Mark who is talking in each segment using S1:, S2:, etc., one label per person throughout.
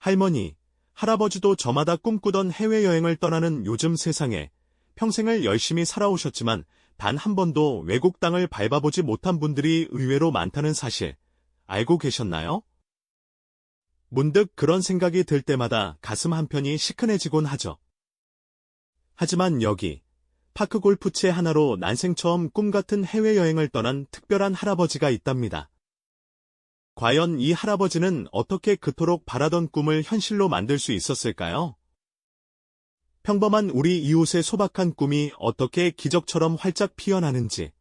S1: 할머니, 할아버지도 저마다 꿈꾸던 해외여행을 떠나는 요즘 세상에 평생을 열심히 살아오셨지만 단 한 번도 외국 땅을 밟아보지 못한 분들이 의외로 많다는 사실 알고 계셨나요? 문득 그런 생각이 들 때마다 가슴 한편이 시큰해지곤 하죠. 하지만 여기 파크골프채 하나로 난생 처음 꿈같은 해외여행을 떠난 특별한 할아버지가 있답니다. 과연 이 할아버지는 어떻게 그토록 바라던 꿈을 현실로 만들 수 있었을까요? 평범한 우리 이웃의 소박한 꿈이 어떻게 기적처럼 활짝 피어나는지,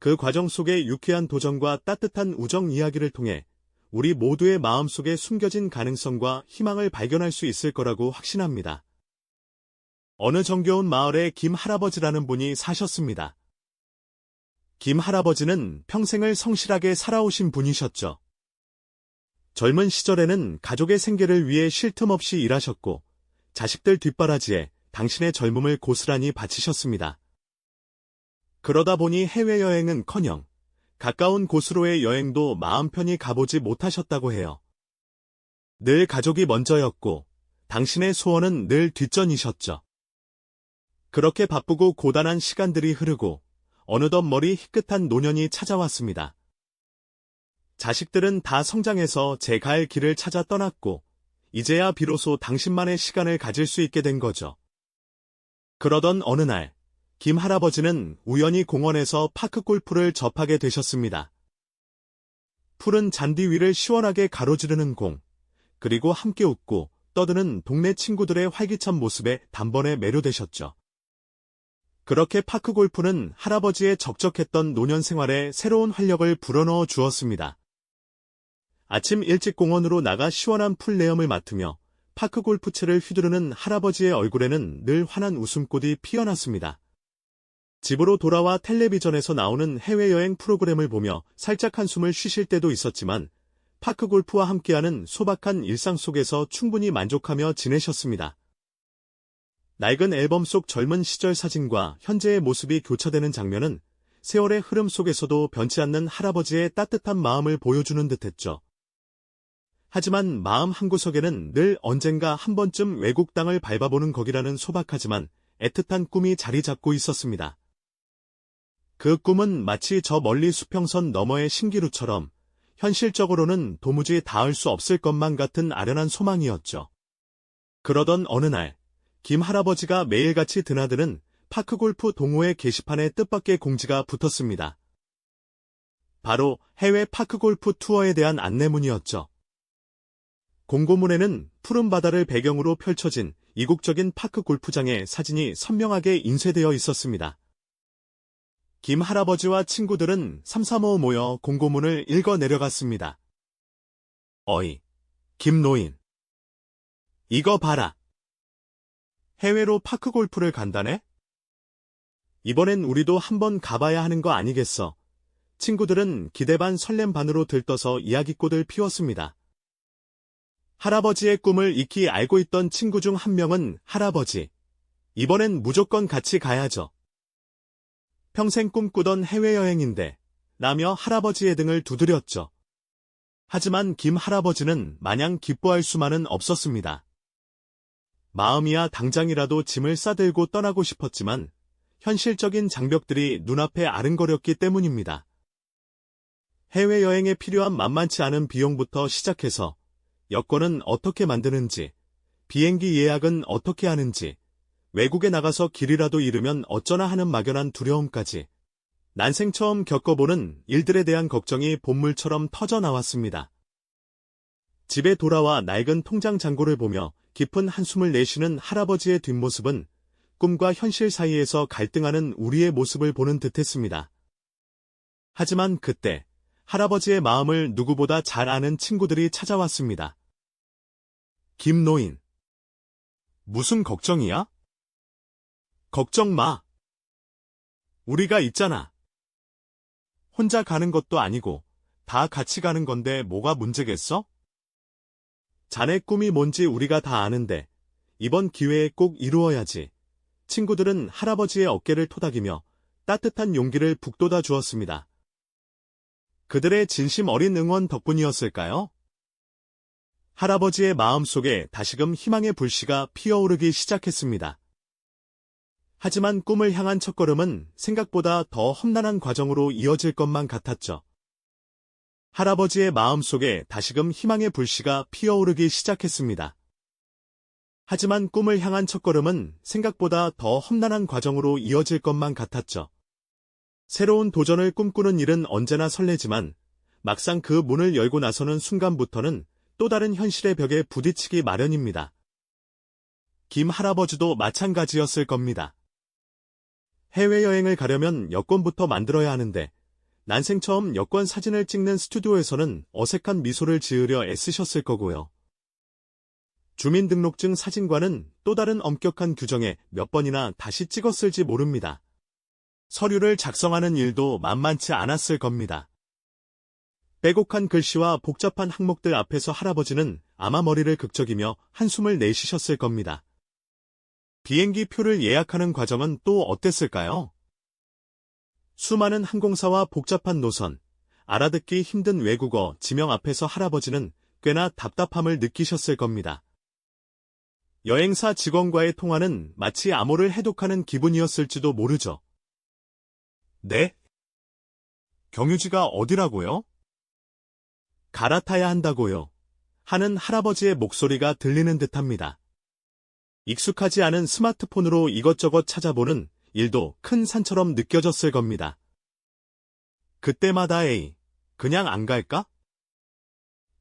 S1: 그 과정 속의 유쾌한 도전과 따뜻한 우정 이야기를 통해 우리 모두의 마음속에 숨겨진 가능성과 희망을 발견할 수 있을 거라고 확신합니다. 어느 정겨운 마을에 김 할아버지라는 분이 사셨습니다. 김 할아버지는 평생을 성실하게 살아오신 분이셨죠. 젊은 시절에는 가족의 생계를 위해 쉴 틈 없이 일하셨고 자식들 뒷바라지에 당신의 젊음을 고스란히 바치셨습니다. 그러다 보니 해외여행은커녕 가까운 곳으로의 여행도 마음 편히 가보지 못하셨다고 해요. 늘 가족이 먼저였고 당신의 소원은 늘 뒷전이셨죠. 그렇게 바쁘고 고단한 시간들이 흐르고 어느덧 머리 희끗한 노년이 찾아왔습니다. 자식들은 다 성장해서 제 갈 길을 찾아 떠났고 이제야 비로소 당신만의 시간을 가질 수 있게 된 거죠. 그러던 어느 날 김 할아버지는 우연히 공원에서 파크골프를 접하게 되셨습니다. 푸른 잔디 위를 시원하게 가로지르는 공, 그리고 함께 웃고 떠드는 동네 친구들의 활기찬 모습에 단번에 매료되셨죠. 그렇게 파크골프는 할아버지의 적적했던 노년 생활에 새로운 활력을 불어넣어 주었습니다. 아침 일찍 공원으로 나가 시원한 풀내음을 맡으며 파크골프채를 휘두르는 할아버지의 얼굴에는 늘 환한 웃음꽃이 피어났습니다. 집으로 돌아와 텔레비전에서 나오는 해외여행 프로그램을 보며 살짝 한숨을 쉬실 때도 있었지만 파크골프와 함께하는 소박한 일상 속에서 충분히 만족하며 지내셨습니다. 낡은 앨범 속 젊은 시절 사진과 현재의 모습이 교차되는 장면은 세월의 흐름 속에서도 변치 않는 할아버지의 따뜻한 마음을 보여주는 듯했죠. 하지만 마음 한구석에는 늘 언젠가 한 번쯤 외국 땅을 밟아보는 거기라는 소박하지만 애틋한 꿈이 자리 잡고 있었습니다. 그 꿈은 마치 저 멀리 수평선 너머의 신기루처럼 현실적으로는 도무지 닿을 수 없을 것만 같은 아련한 소망이었죠. 그러던 어느 날 김 할아버지가 매일같이 드나드는 파크골프 동호회 게시판에 뜻밖의 공지가 붙었습니다. 바로 해외 파크골프 투어에 대한 안내문이었죠. 공고문에는 푸른 바다를 배경으로 펼쳐진 이국적인 파크골프장의 사진이 선명하게 인쇄되어 있었습니다. 김 할아버지와 친구들은 삼삼오오 모여 공고문을 읽어 내려갔습니다. 어이, 김노인. 이거 봐라. 해외로 파크골프를 간다네? 이번엔 우리도 한번 가봐야 하는 거 아니겠어? 친구들은 기대 반 설렘 반으로 들떠서 이야기꽃을 피웠습니다. 할아버지의 꿈을 익히 알고 있던 친구 중 한 명은 할아버지, 이번엔 무조건 같이 가야죠. 평생 꿈꾸던 해외여행인데 라며 할아버지의 등을 두드렸죠. 하지만 김 할아버지는 마냥 기뻐할 수만은 없었습니다. 마음이야 당장이라도 짐을 싸들고 떠나고 싶었지만 현실적인 장벽들이 눈앞에 아른거렸기 때문입니다. 해외여행에 필요한 만만치 않은 비용부터 시작해서 여권은 어떻게 만드는지, 비행기 예약은 어떻게 하는지, 외국에 나가서 길이라도 잃으면 어쩌나 하는 막연한 두려움까지 난생 처음 겪어보는 일들에 대한 걱정이 본물처럼 터져나왔습니다. 집에 돌아와 낡은 통장 잔고를 보며 깊은 한숨을 내쉬는 할아버지의 뒷모습은 꿈과 현실 사이에서 갈등하는 우리의 모습을 보는 듯했습니다. 하지만 그때 할아버지의 마음을 누구보다 잘 아는 친구들이 찾아왔습니다. 김노인. 무슨 걱정이야? 걱정 마. 우리가 있잖아. 혼자 가는 것도 아니고 다 같이 가는 건데 뭐가 문제겠어? 자네 꿈이 뭔지 우리가 다 아는데 이번 기회에 꼭 이루어야지. 친구들은 할아버지의 어깨를 토닥이며 따뜻한 용기를 북돋아 주었습니다. 그들의 진심 어린 응원 덕분이었을까요? 할아버지의 마음속에 다시금 희망의 불씨가 피어오르기 시작했습니다. 하지만 꿈을 향한 첫걸음은 생각보다 더 험난한 과정으로 이어질 것만 같았죠. 할아버지의 마음속에 다시금 희망의 불씨가 피어오르기 시작했습니다. 하지만 꿈을 향한 첫걸음은 생각보다 더 험난한 과정으로 이어질 것만 같았죠. 새로운 도전을 꿈꾸는 일은 언제나 설레지만 막상 그 문을 열고 나서는 순간부터는 또 다른 현실의 벽에 부딪히기 마련입니다. 김 할아버지도 마찬가지였을 겁니다. 해외여행을 가려면 여권부터 만들어야 하는데 난생 처음 여권 사진을 찍는 스튜디오에서는 어색한 미소를 지으려 애쓰셨을 거고요. 주민등록증 사진과는 또 다른 엄격한 규정에 몇 번이나 다시 찍었을지 모릅니다. 서류를 작성하는 일도 만만치 않았을 겁니다. 빼곡한 글씨와 복잡한 항목들 앞에서 할아버지는 아마 머리를 극적이며 한숨을 내쉬셨을 겁니다. 비행기 표를 예약하는 과정은 또 어땠을까요? 수많은 항공사와 복잡한 노선, 알아듣기 힘든 외국어, 지명 앞에서 할아버지는 꽤나 답답함을 느끼셨을 겁니다. 여행사 직원과의 통화는 마치 암호를 해독하는 기분이었을지도 모르죠. 네? 경유지가 어디라고요? 갈아타야 한다고요. 하는 할아버지의 목소리가 들리는 듯합니다. 익숙하지 않은 스마트폰으로 이것저것 찾아보는 일도 큰 산처럼 느껴졌을 겁니다. 그때마다 에이, 그냥 안 갈까?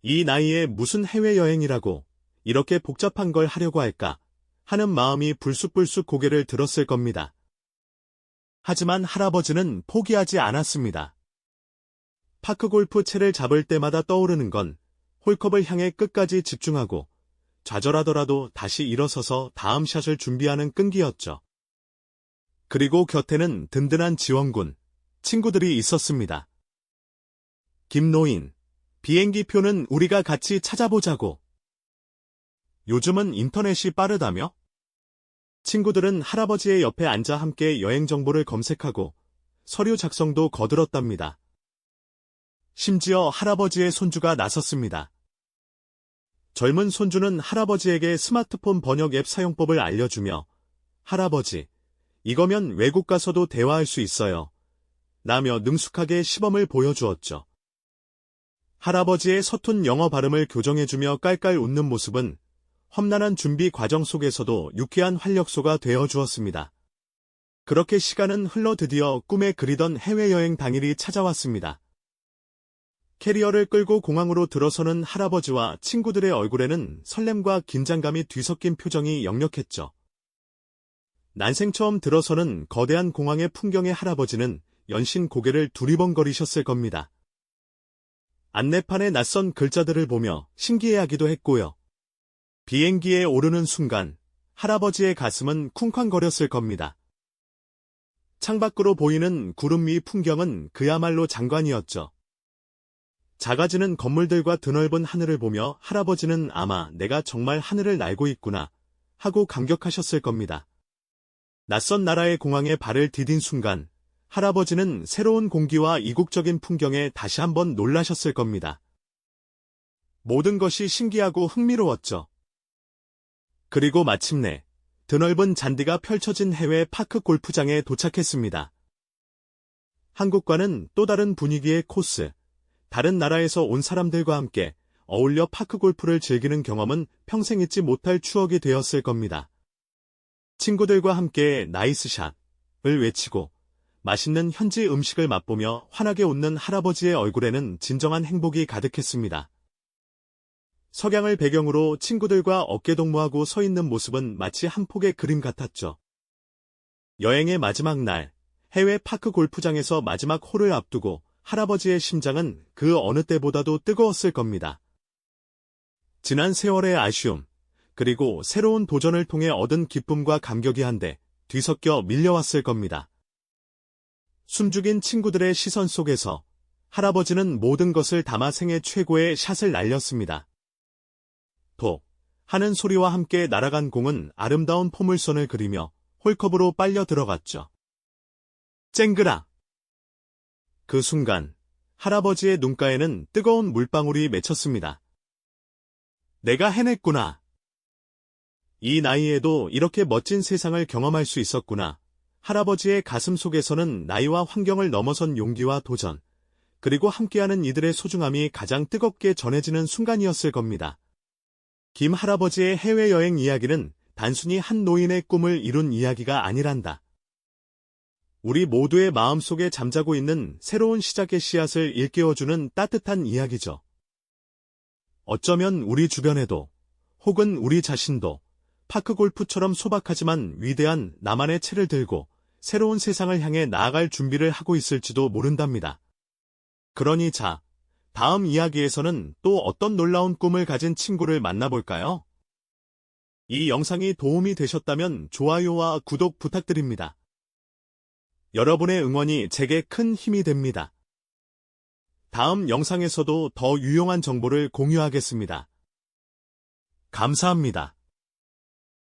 S1: 이 나이에 무슨 해외여행이라고 이렇게 복잡한 걸 하려고 할까 하는 마음이 불쑥불쑥 고개를 들었을 겁니다. 하지만 할아버지는 포기하지 않았습니다. 파크골프 채를 잡을 때마다 떠오르는 건 홀컵을 향해 끝까지 집중하고 좌절하더라도 다시 일어서서 다음 샷을 준비하는 끈기였죠. 그리고 곁에는 든든한 지원군, 친구들이 있었습니다. 김노인, 비행기 표는 우리가 같이 찾아보자고. 요즘은 인터넷이 빠르다며? 친구들은 할아버지의 옆에 앉아 함께 여행 정보를 검색하고 서류 작성도 거들었답니다. 심지어 할아버지의 손주가 나섰습니다. 젊은 손주는 할아버지에게 스마트폰 번역 앱 사용법을 알려주며 할아버지, 이거면 외국 가서도 대화할 수 있어요. 라며 능숙하게 시범을 보여주었죠. 할아버지의 서툰 영어 발음을 교정해주며 깔깔 웃는 모습은 험난한 준비 과정 속에서도 유쾌한 활력소가 되어주었습니다. 그렇게 시간은 흘러 드디어 꿈에 그리던 해외여행 당일이 찾아왔습니다. 캐리어를 끌고 공항으로 들어서는 할아버지와 친구들의 얼굴에는 설렘과 긴장감이 뒤섞인 표정이 역력했죠. 난생 처음 들어서는 거대한 공항의 풍경에 할아버지는 연신 고개를 두리번거리셨을 겁니다. 안내판의 낯선 글자들을 보며 신기해하기도 했고요. 비행기에 오르는 순간 할아버지의 가슴은 쿵쾅거렸을 겁니다. 창밖으로 보이는 구름 위 풍경은 그야말로 장관이었죠. 작아지는 건물들과 드넓은 하늘을 보며 할아버지는 아마 내가 정말 하늘을 날고 있구나 하고 감격하셨을 겁니다. 낯선 나라의 공항에 발을 디딘 순간 할아버지는 새로운 공기와 이국적인 풍경에 다시 한번 놀라셨을 겁니다. 모든 것이 신기하고 흥미로웠죠. 그리고 마침내 드넓은 잔디가 펼쳐진 해외 파크 골프장에 도착했습니다. 한국과는 또 다른 분위기의 코스, 다른 나라에서 온 사람들과 함께 어울려 파크 골프를 즐기는 경험은 평생 잊지 못할 추억이 되었을 겁니다. 친구들과 함께 나이스샷을 외치고 맛있는 현지 음식을 맛보며 환하게 웃는 할아버지의 얼굴에는 진정한 행복이 가득했습니다. 석양을 배경으로 친구들과 어깨동무하고 서 있는 모습은 마치 한 폭의 그림 같았죠. 여행의 마지막 날, 해외 파크 골프장에서 마지막 홀을 앞두고 할아버지의 심장은 그 어느 때보다도 뜨거웠을 겁니다. 지난 세월의 아쉬움, 그리고 새로운 도전을 통해 얻은 기쁨과 감격이 한데 뒤섞여 밀려왔을 겁니다. 숨죽인 친구들의 시선 속에서 할아버지는 모든 것을 담아 생애 최고의 샷을 날렸습니다. 톡 하는 소리와 함께 날아간 공은 아름다운 포물선을 그리며 홀컵으로 빨려 들어갔죠. 쨍그라! 그 순간 할아버지의 눈가에는 뜨거운 물방울이 맺혔습니다. 내가 해냈구나. 이 나이에도 이렇게 멋진 세상을 경험할 수 있었구나. 할아버지의 가슴 속에서는 나이와 환경을 넘어선 용기와 도전, 그리고 함께하는 이들의 소중함이 가장 뜨겁게 전해지는 순간이었을 겁니다. 김 할아버지의 해외여행 이야기는 단순히 한 노인의 꿈을 이룬 이야기가 아니란다. 우리 모두의 마음속에 잠자고 있는 새로운 시작의 씨앗을 일깨워주는 따뜻한 이야기죠. 어쩌면 우리 주변에도, 혹은 우리 자신도 파크골프처럼 소박하지만 위대한 나만의 채를 들고 새로운 세상을 향해 나아갈 준비를 하고 있을지도 모른답니다. 그러니 자, 다음 이야기에서는 또 어떤 놀라운 꿈을 가진 친구를 만나볼까요? 이 영상이 도움이 되셨다면 좋아요와 구독 부탁드립니다. 여러분의 응원이 제게 큰 힘이 됩니다. 다음 영상에서도 더 유용한 정보를 공유하겠습니다. 감사합니다.